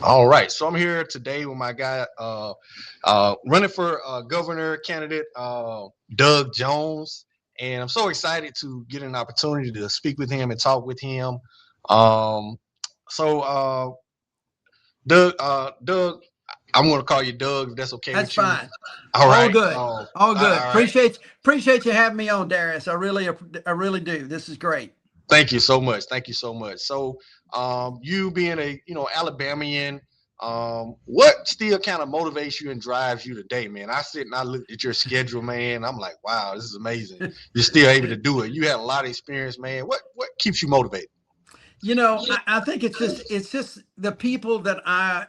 All right, so I'm here today with my guy, running for governor candidate, Doug Jones, and I'm so excited to get an opportunity to speak with him and talk with him. Um, so, Doug, I'm going to call you Doug if that's okay That's with you. fine. All All right, good. All good. all right. Appreciate you having me on, Darius. I really do. This is great. Thank you so much. Thank you so much. So, you being a Alabamian, what still kind of motivates you and drives you today, man? I sit and I looked at your schedule, man. I'm like, wow, this is amazing. You're still able to do it. You had a lot of experience, man. What keeps you motivated? I think it's just the people that I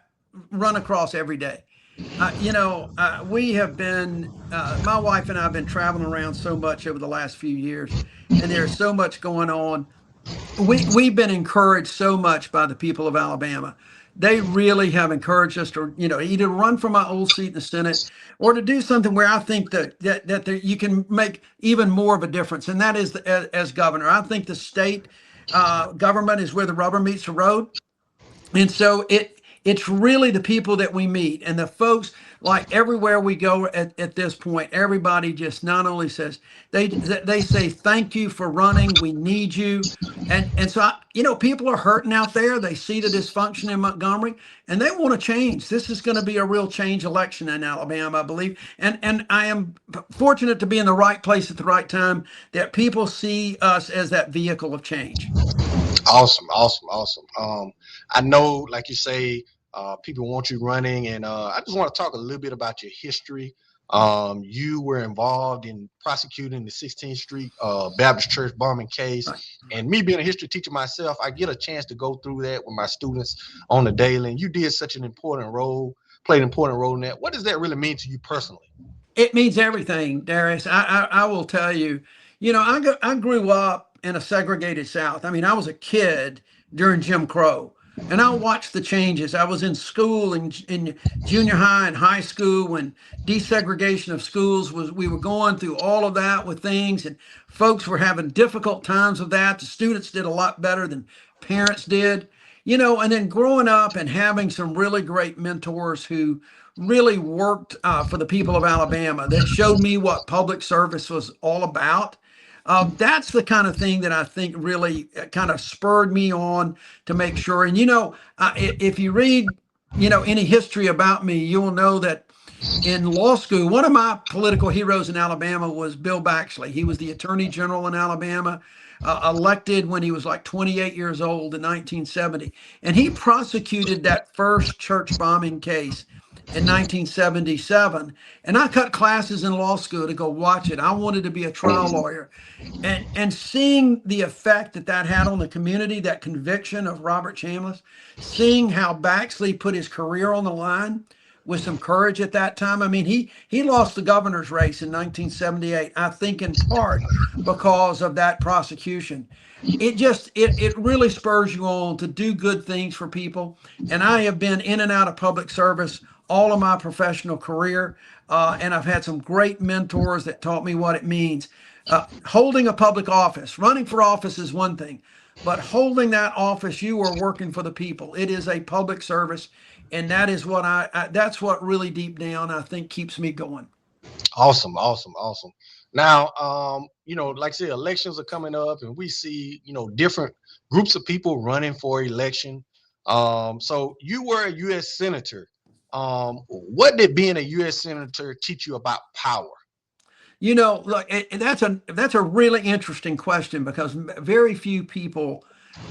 run across every day. We have been, my wife and I have been traveling around so much over the last few years, and there's so much going on. We've been encouraged so much by the people of Alabama. They really have encouraged us to, either run for my old seat in the Senate or to do something where I think that you can make even more of a difference, and that is as governor. I think the state government is where the rubber meets the road. And so it's really the people that we meet and the folks, like everywhere we go at this point, everybody just not only says they say thank you for running, we need you. And so people are hurting out there. They see the dysfunction in Montgomery and they want to change. This is going to be a real change election in Alabama, I believe. And I am fortunate to be in the right place at the right time, that people see us as that vehicle of change. Awesome, awesome, awesome. I know, like you say, people want you running, and I just want to talk a little bit about your history. You were involved in prosecuting the 16th Street Baptist Church bombing case, Right. and me being a history teacher myself, I get a chance to go through that with my students on the daily. And you did such an important role, played an important role in that. What does that really mean to you personally? It means everything, Darius. I will tell you. I grew up in a segregated South. I mean, I was a kid during Jim Crow, and I watched the changes. I was in school in junior high and high school when desegregation of schools was. We were going through all of that with things, and folks were having difficult times with that. The students did a lot better than parents did. And then growing up and having some really great mentors who really worked for the people of Alabama, that showed me what public service was all about. That's the kind of thing that I think really kind of spurred me on to make sure. And if you read, any history about me, you will know that in law school, one of my political heroes in Alabama was Bill Baxley. He was the Attorney General in Alabama, elected when he was like 28 years old in 1970. And he prosecuted that first church bombing case in 1977. And I cut classes in law school to go watch it. I wanted to be a trial lawyer. And seeing the effect that had on the community, that conviction of Robert Chambliss, seeing how Baxley put his career on the line with some courage at that time. I mean, he lost the governor's race in 1978, I think in part because of that prosecution. It really spurs you on to do good things for people. And I have been in and out of public service all of my professional career, and I've had some great mentors that taught me what it means. Holding a public office, running for office is one thing, but holding that office, you are working for the people. It is a public service, and that is what that's what really deep down I think keeps me going. Awesome, awesome, awesome. Now, like I said, elections are coming up, and we see, different groups of people running for election. So you were a U.S. senator. What did being a U.S. senator teach you about power? Look, that's a really interesting question, because very few people,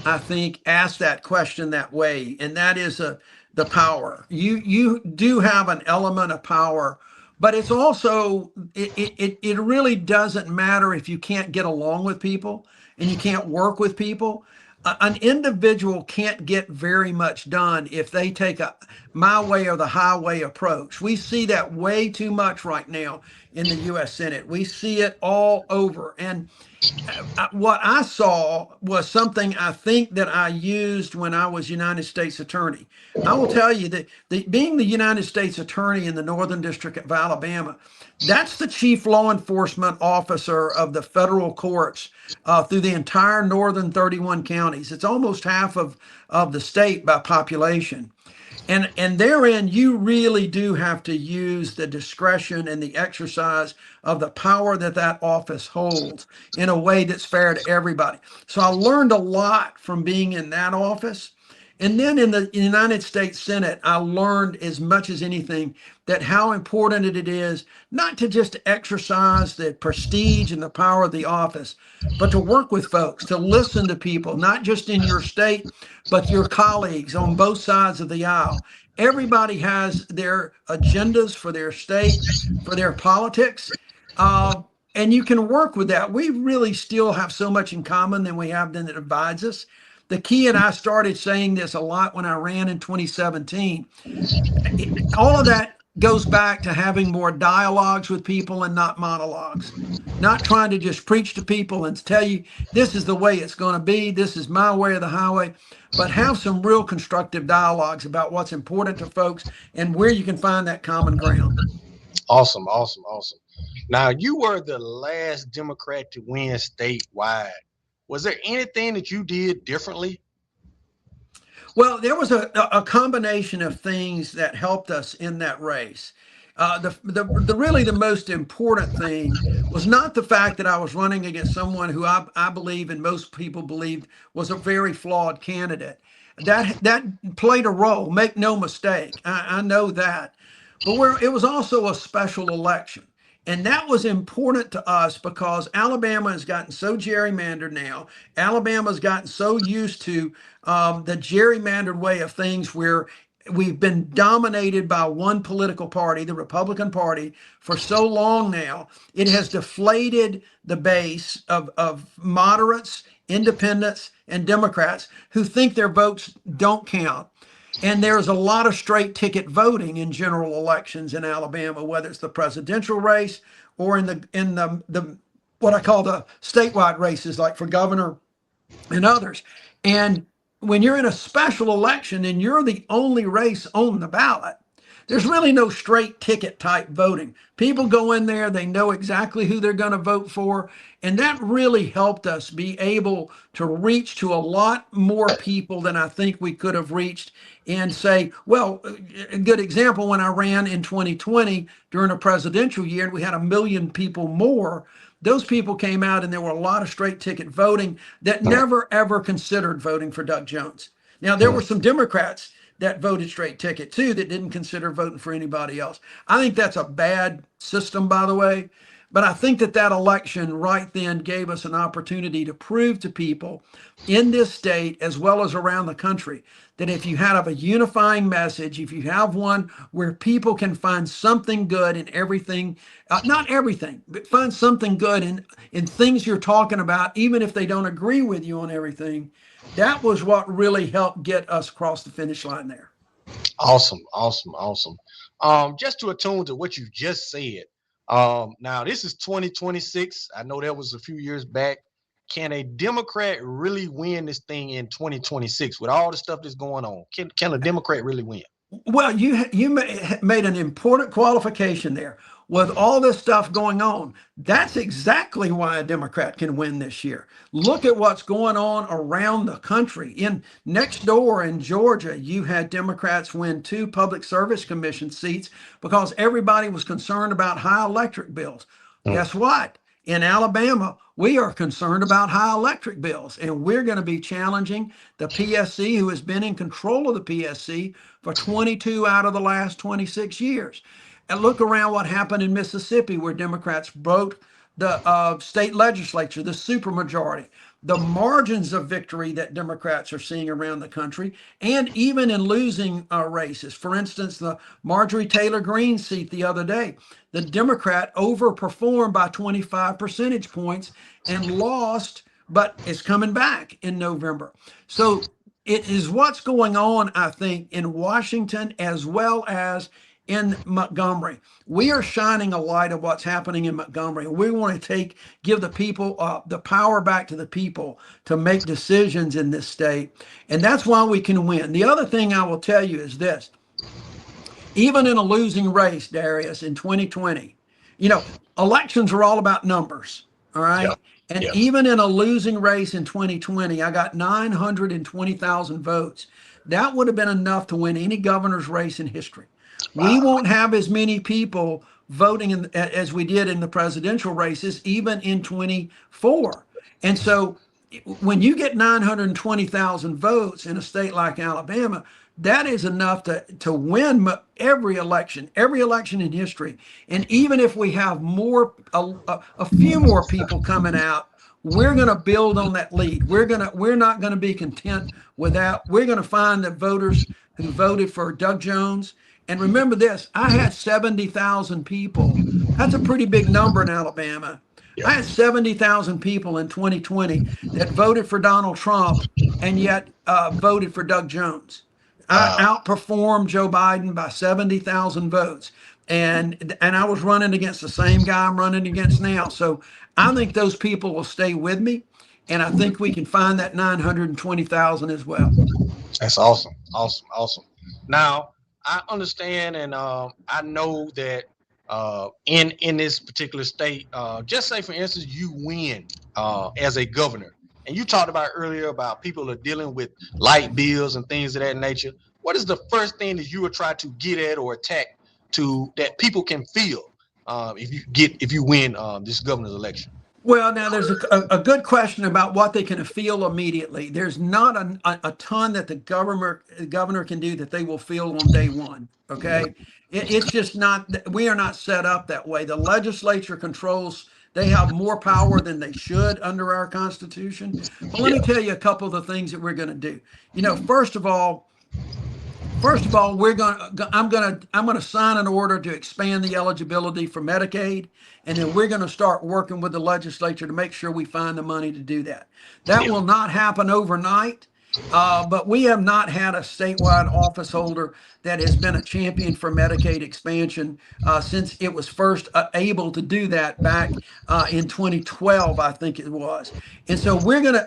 I think, ask that question that way, and that is the power. You do have an element of power, but it's also it really doesn't matter if you can't get along with people and you can't work with people. An individual can't get very much done if they take a my way or the highway approach. We see that way too much right now in the U.S. Senate. We see it all over. And what I saw was something I think that I used when I was United States Attorney. I will tell you that being the United States Attorney in the Northern District of Alabama, that's the chief law enforcement officer of the federal courts through the entire northern 31 counties. It's almost half of the state by population. And therein, you really do have to use the discretion and the exercise of the power that that office holds in a way that's fair to everybody. So I learned a lot from being in that office. And then in the United States Senate, I learned as much as anything that how important it is not to just exercise the prestige and the power of the office, but to work with folks, to listen to people, not just in your state, but your colleagues on both sides of the aisle. Everybody has their agendas for their state, for their politics. Uh, and you can work with that. We really still have so much in common than we have that divides us. The key, and I started saying this a lot when I ran in 2017, all of that goes back to having more dialogues with people and not monologues, not trying to just preach to people and tell you this is the way it's going to be, this is my way or the highway, but have some real constructive dialogues about what's important to folks and where you can find that common ground. Awesome, awesome, awesome. Now, you were the last Democrat to win statewide. Was there anything that you did differently? Well, there was a combination of things that helped us in that race. The really the most important thing was not the fact that I was running against someone who I believe and most people believed was a very flawed candidate. That played a role. Make no mistake, I know that. But it was also a special election. And that was important to us because Alabama has gotten so gerrymandered now. Alabama's gotten so used to the gerrymandered way of things where we've been dominated by one political party, the Republican Party, for so long now. It has deflated the base of moderates, independents, and Democrats who think their votes don't count. And there's a lot of straight ticket voting in general elections in Alabama, whether it's the presidential race or in the what I call the statewide races, like for governor and others. And when you're in a special election and you're the only race on the ballot, there's really no straight ticket type voting. People go in there, they know exactly who they're going to vote for. And that really helped us be able to reach to a lot more people than I think we could have reached and say, well, a good example, when I ran in 2020 during a presidential year and we had 1 million people more, those people came out and there were a lot of straight ticket voting that never ever considered voting for Doug Jones. Now, there were some Democrats that voted straight ticket too that didn't consider voting for anybody else. I think that's a bad system, by the way. But I think that election right then gave us an opportunity to prove to people in this state as well as around the country that if you have a unifying message, if you have one where people can find something good in everything, not everything, but find something good in things you're talking about, even if they don't agree with you on everything, that was what really helped get us across the finish line there. Awesome, awesome, awesome. Just to attune to what you just said. Now this is 2026. I know that was a few years back. Can a Democrat really win this thing in 2026 with all the stuff that's going on? Can a Democrat really win? Well, you made an important qualification there. With all this stuff going on, that's exactly why a Democrat can win this year. Look at what's going on around the country. In next door in Georgia, you had Democrats win 2 public service commission seats because everybody was concerned about high electric bills. Guess what? In Alabama, we are concerned about high electric bills, and we're going to be challenging the PSC, who has been in control of the PSC for 22 out of the last 26 years. And look around what happened in Mississippi, where Democrats broke the state legislature, the supermajority, the margins of victory that Democrats are seeing around the country, and even in losing races. For instance, the Marjorie Taylor Greene seat the other day, the Democrat overperformed by 25 percentage points and lost, but it's coming back in November. So it is what's going on, I think, in Washington as well as in Montgomery. We are shining a light of what's happening in Montgomery. We want to give the people the power back to the people to make decisions in this state. And that's why we can win. The other thing I will tell you is this. Even in a losing race, Darius, in 2020, elections are all about numbers. All right. Yeah. And even in a losing race in 2020, I got 920,000 votes. that would have been enough to win any governor's race in history. We Wow. won't have as many people voting as we did in the presidential races, even in 24. And so when you get 920,000 votes in a state like Alabama, that is enough to win every election in history. And even if we have a few more people coming out, we're going to build on that lead. We're not going to be content with that. We're going to find the voters who voted for Doug Jones. And remember this, I had 70,000 people. That's a pretty big number in Alabama. Yeah. I had 70,000 people in 2020 that voted for Donald Trump and yet voted for Doug Jones. I Wow. outperformed Joe Biden by 70,000 votes. And I was running against the same guy I'm running against now. So I think those people will stay with me. And I think we can find that 920,000 as well. That's awesome. Awesome. Awesome. Now, I understand and I know that in this particular state, just say for instance, you win as a governor, and you talked about earlier about people are dealing with light bills and things of that nature. What is the first thing that you would try to get at or attack to that people can feel if you win this governor's election? Well, now there's a good question about what they can feel immediately. There's not a ton that the governor can do that they will feel on day one. Okay, it's just not. We are not set up that way. The legislature controls. They have more power than they should under our Constitution. But let me Yeah. tell you a couple of the things that we're going to do. You know, First of all, I'm going to sign an order to expand the eligibility for Medicaid, and then we're going to start working with the legislature to make sure we find the money to do that. That Yeah. will not happen overnight, but we have not had a statewide office holder that has been a champion for Medicaid expansion since it was first able to do that back in 2012, I think it was. And so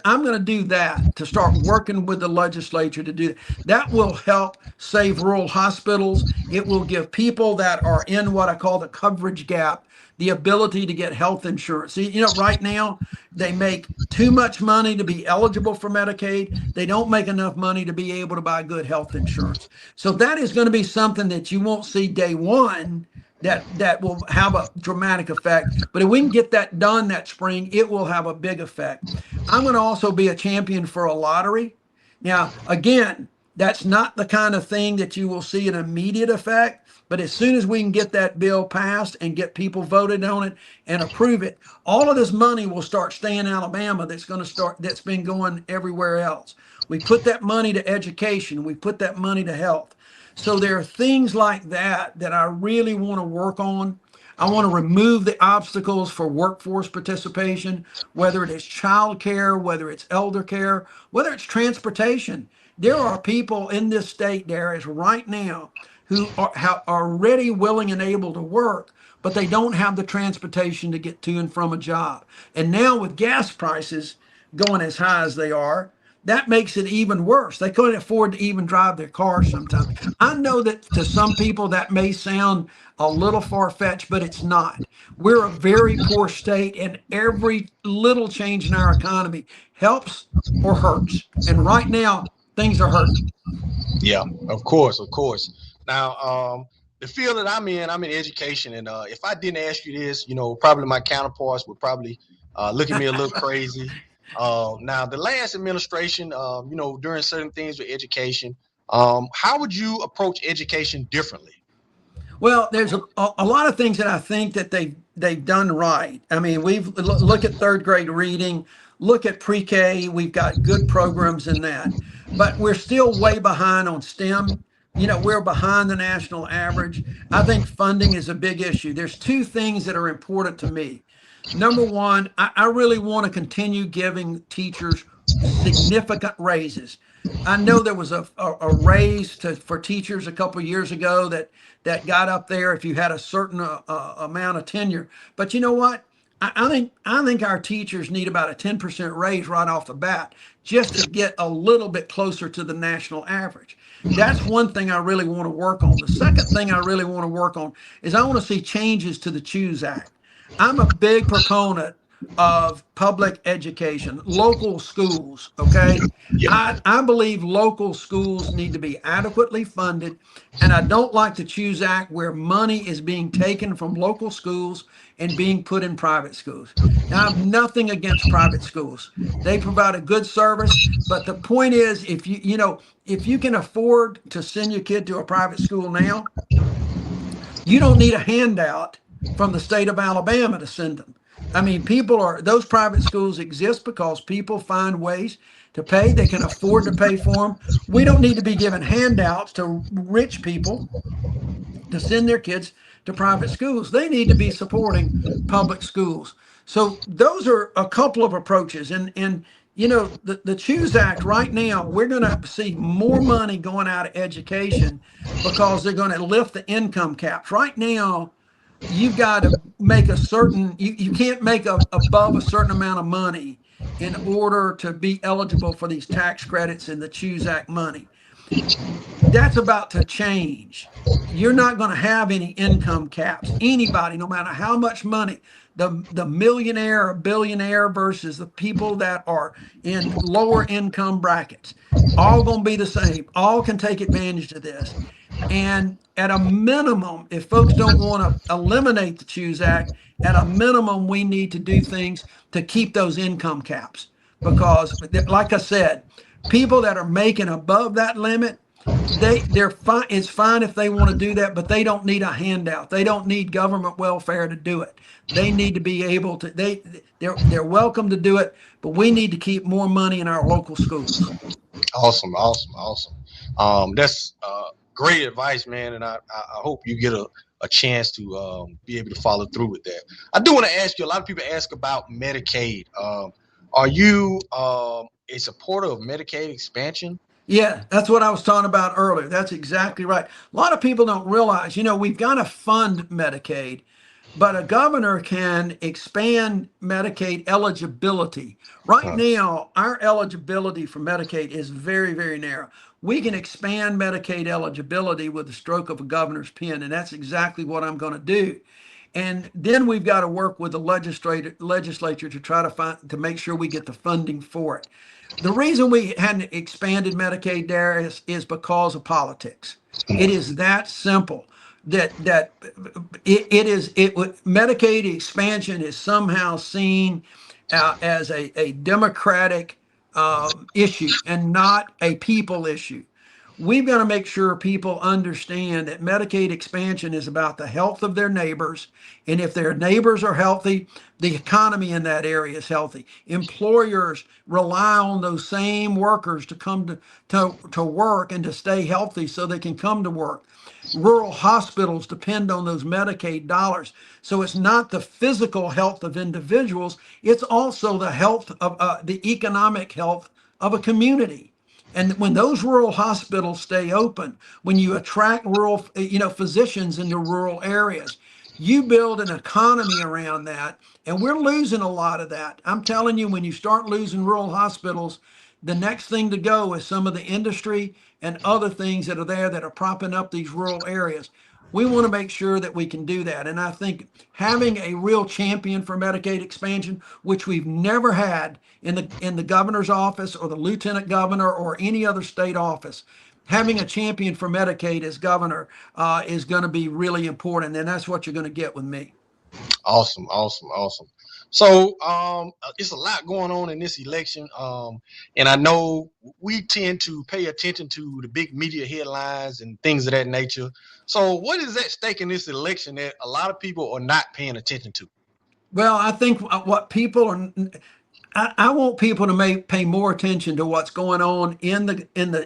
I'm gonna do that to start working with the legislature to do that. That will help save rural hospitals. It will give people that are in what I call the coverage gap the ability to get health insurance. See, you know, right now they make too much money to be eligible for Medicaid. They don't make enough money to be able to buy good health insurance. So that is going to be something that you won't see day one that will have a dramatic effect. But if we can get that done that spring, it will have a big effect. I'm going to also be a champion for a lottery. Now, again, that's not the kind of thing that you will see an immediate effect. But as soon as we can get that bill passed and get people voted on it and approve it, all of this money will start staying in Alabama that's been going everywhere else. We put that money to education. We put that money to health. So there are things like that that I really want to work on. I want to remove the obstacles for workforce participation, whether it is child care, whether it's elder care, whether it's transportation. There are people in this state, Darius, right now who are ready, willing, and able to work, but they don't have the transportation to get to and from a job. And now with gas prices going as high as they are, that makes it even worse. They couldn't afford to even drive their cars sometimes. I know that to some people that may sound a little far-fetched, but it's not. We're a very poor state, and every little change in our economy helps or hurts. And right now, things are hurting. Yeah, of course, of course. Now, the field that I'm in education, and if I didn't ask you this, probably my counterparts would probably look at me a little crazy. Now, the last administration, during certain things with education, how would you approach education differently? Well, there's a lot of things that I think that they've done right. I mean, look at third grade reading, look at pre-K. We've got good programs in that, but we're still way behind on STEM. We're behind the national average. I think funding is a big issue. There's two things that are important to me. Number one, I really want to continue giving teachers significant raises. I know there was a raise for teachers a couple of years ago that got up there if you had a certain amount of tenure. But you know what? I think our teachers need about a 10% raise right off the bat just to get a little bit closer to the national average. That's one thing I really want to work on. The second thing I really want to work on is I want to see changes to the CHOOSE Act. I'm a big proponent of public education, local schools. Okay. Yeah. I believe local schools need to be adequately funded. And I don't like the Choose Act where money is being taken from local schools and being put in private schools. Now, I have nothing against private schools. They provide a good service. But the point is, if if you can afford to send your kid to a private school now, you don't need a handout from the state of Alabama to send them. I mean, those private schools exist because people find ways to pay. They can afford to pay for them. We don't need to be giving handouts to rich people to send their kids to private schools. They need to be supporting public schools. So those are a couple of approaches. And the Choose Act right now, we're going to see more money going out of education because they're going to lift the income caps. Right now, you've got to make you can't make above a certain amount of money in order to be eligible for these tax credits and the Choose Act money. That's about to change. You're not going to have any income caps. Anybody, no matter how much money, the millionaire or billionaire versus the people that are in lower income brackets, all going to be the same. All can take advantage of this. And at a minimum, if folks don't want to eliminate the Choose Act, at a minimum, we need to do things to keep those income caps. Because, like I said, people that are making above that limit, they're fine. It's fine if they want to do that, but they don't need a handout. They don't need government welfare to do it. They need to be able to. They're welcome to do it, but we need to keep more money in our local schools. Awesome, awesome, awesome. That's great advice, man, and I hope you get a chance to be able to follow through with that. I do want to ask you. A lot of people ask about Medicaid. Are you a supporter of Medicaid expansion? Yeah, that's what I was talking about earlier. That's exactly right. A lot of people don't realize, we've got to fund Medicaid, but a governor can expand Medicaid eligibility. Right now, our eligibility for Medicaid is very, very narrow. We can expand Medicaid eligibility with the stroke of a governor's pen, and that's exactly what I'm going to do. And then we've got to work with the legislature to try to make sure we get the funding for it. The reason we hadn't expanded Medicaid, Darius, is because of politics. It is that simple. That Medicaid expansion is somehow seen as a democratic issue and not a people issue. We've got to make sure people understand that Medicaid expansion is about the health of their neighbors. And if their neighbors are healthy, the economy in that area is healthy. Employers rely on those same workers to come to work and to stay healthy so they can come to work. Rural hospitals depend on those Medicaid dollars. So it's not the physical health of individuals, it's also the health of the economic health of a community. And when those rural hospitals stay open, when you attract rural, physicians into rural areas, you build an economy around that. And we're losing a lot of that. I'm telling you, when you start losing rural hospitals, the next thing to go is some of the industry and other things that are there that are propping up these rural areas. We want to make sure that we can do that. And I think having a real champion for Medicaid expansion, which we've never had in the governor's office or the lieutenant governor or any other state office, having a champion for Medicaid as governor is going to be really important. And that's what you're going to get with me. Awesome, awesome, awesome. So it's a lot going on in this election, and I know we tend to pay attention to the big media headlines and things of that nature. So what is at stake in this election that a lot of people are not paying attention to? Well, I think what people are. I want people to pay more attention to what's going on in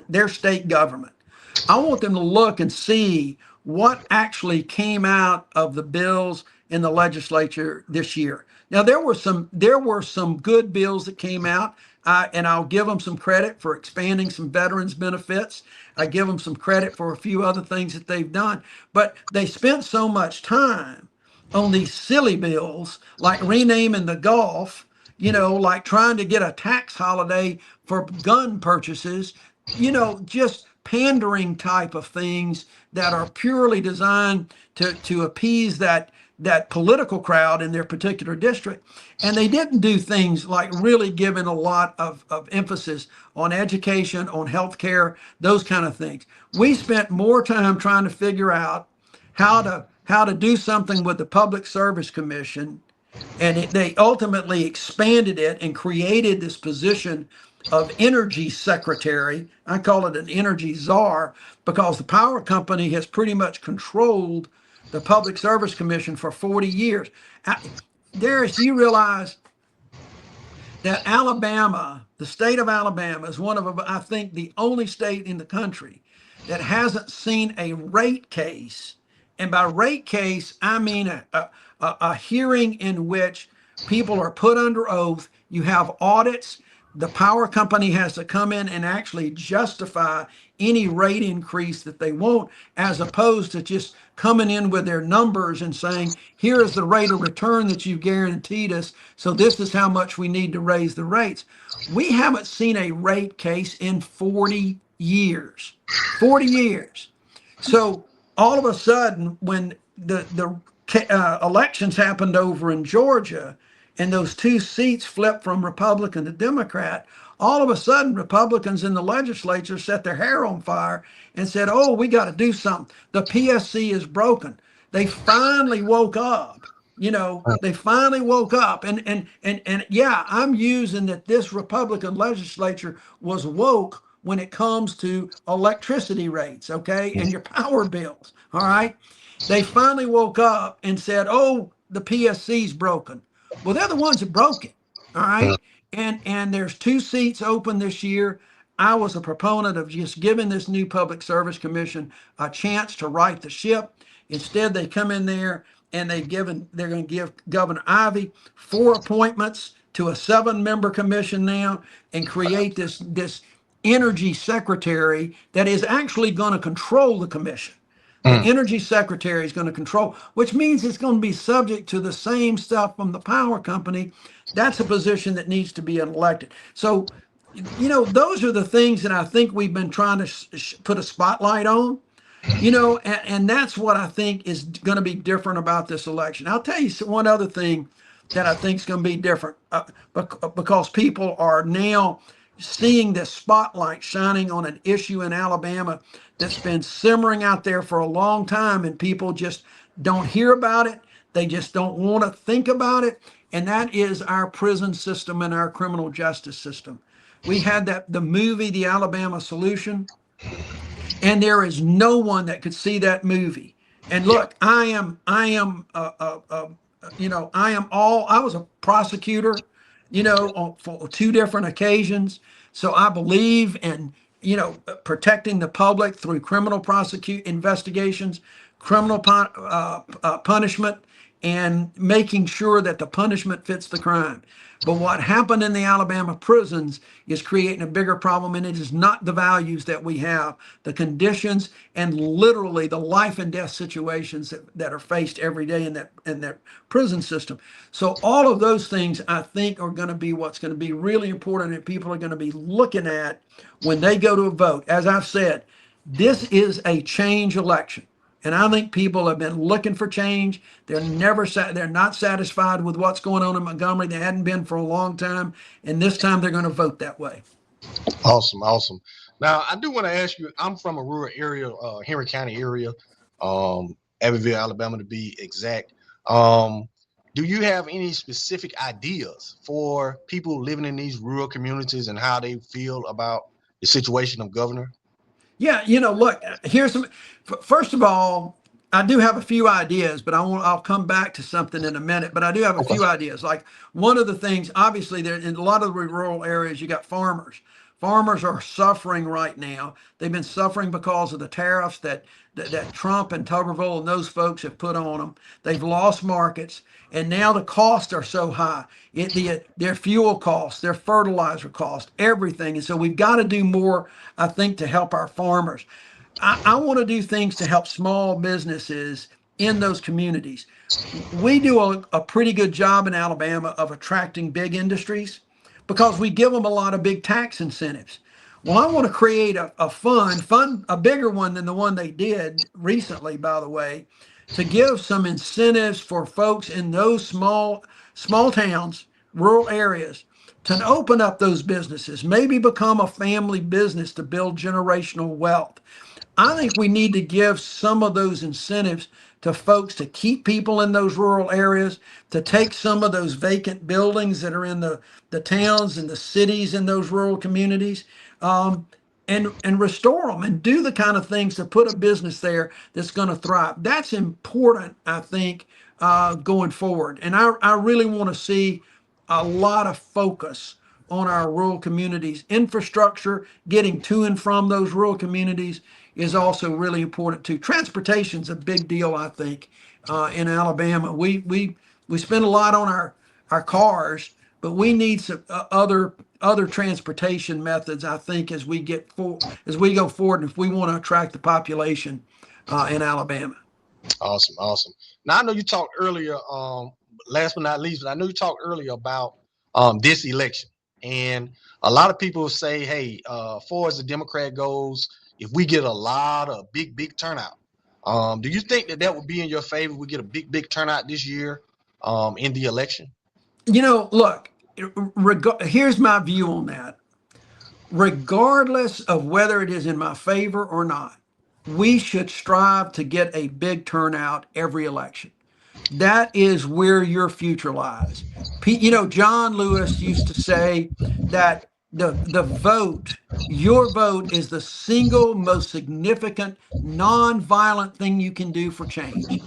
their state government. I want them to look and see what actually came out of the bills in the legislature this year. Now there were some good bills that came out, and I'll give them some credit for expanding some veterans benefits. I give them some credit for a few other things that they've done, but they spent so much time on these silly bills like renaming the Gulf, like trying to get a tax holiday for gun purchases, just pandering type of things that are purely designed to appease that political crowd in their particular district. And they didn't do things like really giving a lot of emphasis on education, on healthcare, those kind of things. We spent more time trying to figure out how to do something with the Public Service Commission, and they ultimately expanded it and created this position of energy secretary. I call it an energy czar because the power company has pretty much controlled the Public Service Commission for 40 years. Darius, you realize that Alabama, the state of Alabama, is one of, I think, the only state in the country that hasn't seen a rate case. And by rate case, I mean a hearing in which people are put under oath. You have audits. The power company has to come in and actually justify any rate increase that they want, as opposed to just coming in with their numbers and saying, here is the rate of return that you guaranteed us, so this is how much we need to raise the rates. We haven't seen a rate case in 40 years. 40 years. So all of a sudden, when the elections happened over in Georgia, and those two seats flipped from Republican to Democrat, all of a sudden Republicans in the legislature set their hair on fire and said, oh, we got to do something. The PSC is broken. They finally woke up. They finally woke up. And yeah, I'm using that this Republican legislature was woke when it comes to electricity rates, okay, and your power bills, all right? They finally woke up and said, oh, the PSC's broken. Well, they're the ones that broke it, all right? And there's two seats open this year. I was a proponent of just giving this new Public Service Commission a chance to right the ship. Instead, they come in there and they're going to give Governor Ivey 4 appointments to a 7-member commission now and create this energy secretary that is actually going to control the commission. The energy secretary is going to control, which means it's going to be subject to the same stuff from the power company. That's a position that needs to be elected. So, those are the things that I think we've been trying to put a spotlight on, and that's what I think is going to be different about this election. I'll tell you one other thing that I think is going to be different because people are now seeing this spotlight shining on an issue in Alabama that's been simmering out there for a long time, and people just don't hear about it. They just don't want to think about it. And that is our prison system and our criminal justice system. We had the movie, The Alabama Solution, and there is no one that could see that movie. And look, I was a prosecutor, for 2 different occasions. So I believe in, protecting the public through criminal investigations, criminal punishment, and making sure that the punishment fits the crime. But what happened in the Alabama prisons is creating a bigger problem, and it is not the values that we have, the conditions, and literally the life and death situations that are faced every day in that prison system. So all of those things, I think, are going to be what's going to be really important, and people are going to be looking at when they go to a vote. As I've said, this is a change election. And I think people have been looking for change. They're not satisfied with what's going on in Montgomery. They hadn't been for a long time. And this time they're going to vote that way. Awesome. Now, I do want to ask you, I'm from a rural area, Henry County area, Abbeville, Alabama to be exact. Do you have any specific ideas for people living in these rural communities and how they feel about the situation of governor? Yeah, look, here's some. First of all, I do have a few ideas, but I'll come back to something in a minute. But I do have a few ideas. Like one of the things, obviously, there in a lot of the rural areas, you got farmers. Farmers are suffering right now. They've been suffering because of the tariffs that Trump and Tuberville and those folks have put on them. They've lost markets, and now the costs are so high. Their fuel costs, their fertilizer costs, everything. And so we've got to do more, I think, to help our farmers. I want to do things to help small businesses in those communities. We do a pretty good job in Alabama of attracting big industries because we give them a lot of big tax incentives. Well, I want to create a fund, a bigger one than the one they did recently, by the way, to give some incentives for folks in those small towns, rural areas, to open up those businesses, maybe become a family business to build generational wealth. I think we need to give some of those incentives to folks to keep people in those rural areas, to take some of those vacant buildings that are in the towns and the cities in those rural communities, um, and restore them and do the kind of things to put a business there that's going to thrive. That's important, I think, going forward. And I really want to see a lot of focus on our rural communities. Infrastructure, getting to and from those rural communities is also really important too. Transportation's a big deal, I think, in Alabama. We spend a lot on our cars, but we need some other transportation methods, I think, as we go forward, and if we want to attract the population in Alabama. Awesome, awesome. Now I know you talked earlier, last but not least, but I know you talked earlier about this election, and a lot of people say, "Hey, far as the Democrat goes, if we get a lot of big turnout, do you think that would be in your favor? We get a big turnout this year in the election." Look, here's my view on that. Regardless of whether it is in my favor or not, we should strive to get a big turnout every election. That is where your future lies. John Lewis used to say that the vote, your vote, is the single most significant nonviolent thing you can do for change.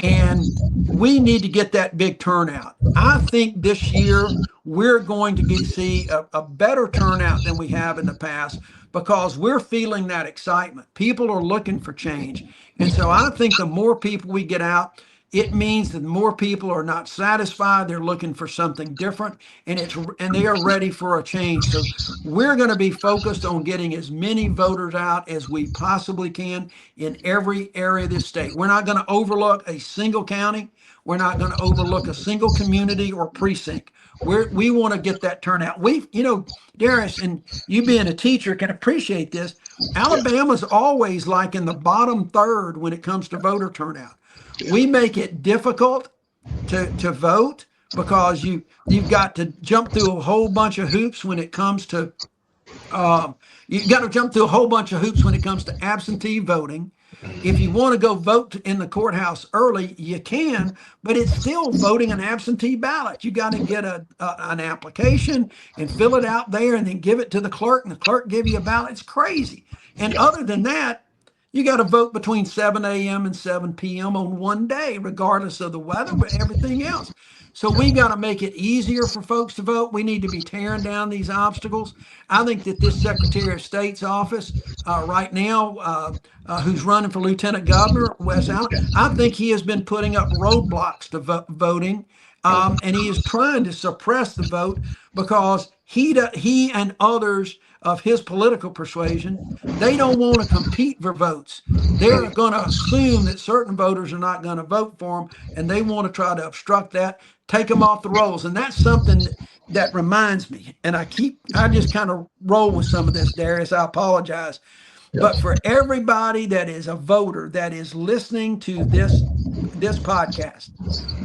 And we need to get that big turnout. I think this year we're going to see a better turnout than we have in the past because we're feeling that excitement. People are looking for change. And so I think the more people we get out, it means that more people are not satisfied. They're looking for something different, and they are ready for a change. So we're going to be focused on getting as many voters out as we possibly can in every area of this state. We're not going to overlook a single county. We're not going to overlook a single community or precinct. We want to get that turnout. Darius, and you being a teacher can appreciate this. Alabama's always like in the bottom third when it comes to voter turnout. We make it difficult to vote because you've got to jump through a whole bunch of hoops when it comes to absentee voting. If you want to go vote in the courthouse early, you can, but it's still voting an absentee ballot. You got to get an application and fill it out there and then give it to the clerk, and the clerk give you a ballot. It's crazy. And other than that, you got to vote between 7 a.m. and 7 p.m. on one day, regardless of the weather, but everything else. So we got to make it easier for folks to vote. We need to be tearing down these obstacles. I think that this Secretary of State's office right now, who's running for Lieutenant Governor, Wes Allen, I think he has been putting up roadblocks to voting, and he is trying to suppress the vote because he and others of his political persuasion, they don't want to compete for votes. They're going to assume that certain voters are not going to vote for them, and they want to try to obstruct that, take them off the rolls. And that's something that reminds me, and I just kind of roll with some of this, Darius, I apologize. But for everybody that is a voter that is listening to this podcast,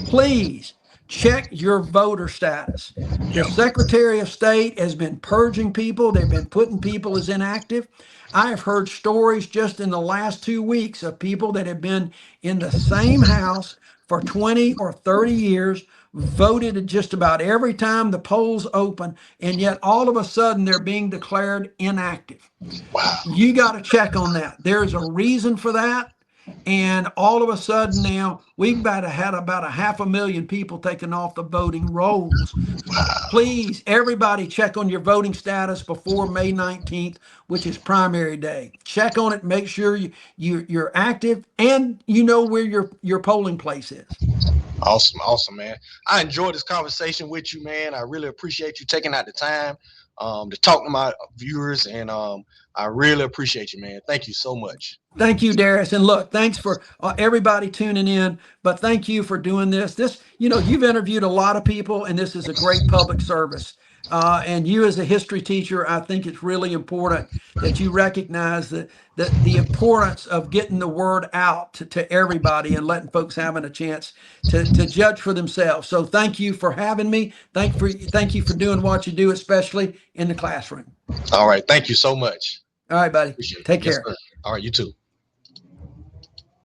please check your voter status. The Secretary of State has been purging people. They've been putting people as inactive. I have heard stories just in the last 2 weeks of people that have been in the same house for 20 or 30 years, voted at just about every time the polls open, and yet all of a sudden they're being declared inactive. Wow. You got to check on that. There's a reason for that. And all of a sudden now we've had about 500,000 people taken off the voting rolls. Please, everybody, check on your voting status before May 19th, which is primary day. Check on it, make sure you're active, and you know where your polling place is. Awesome, man. I enjoyed this conversation with you, man. I really appreciate you taking out the time to talk to my viewers, and I really appreciate you, man. Thank you so much. Thank you, Darius. And look, thanks for everybody tuning in, but thank you for doing this. You've interviewed a lot of people, and this is a great public service. And you as a history teacher, I think it's really important that you recognize the importance of getting the word out to everybody and letting folks having a chance to judge for themselves. So thank you for having me. Thank you for doing what you do, especially in the classroom. All right. Thank you so much. All right, buddy. Appreciate it. Take Yes, care. sir. All right. You too.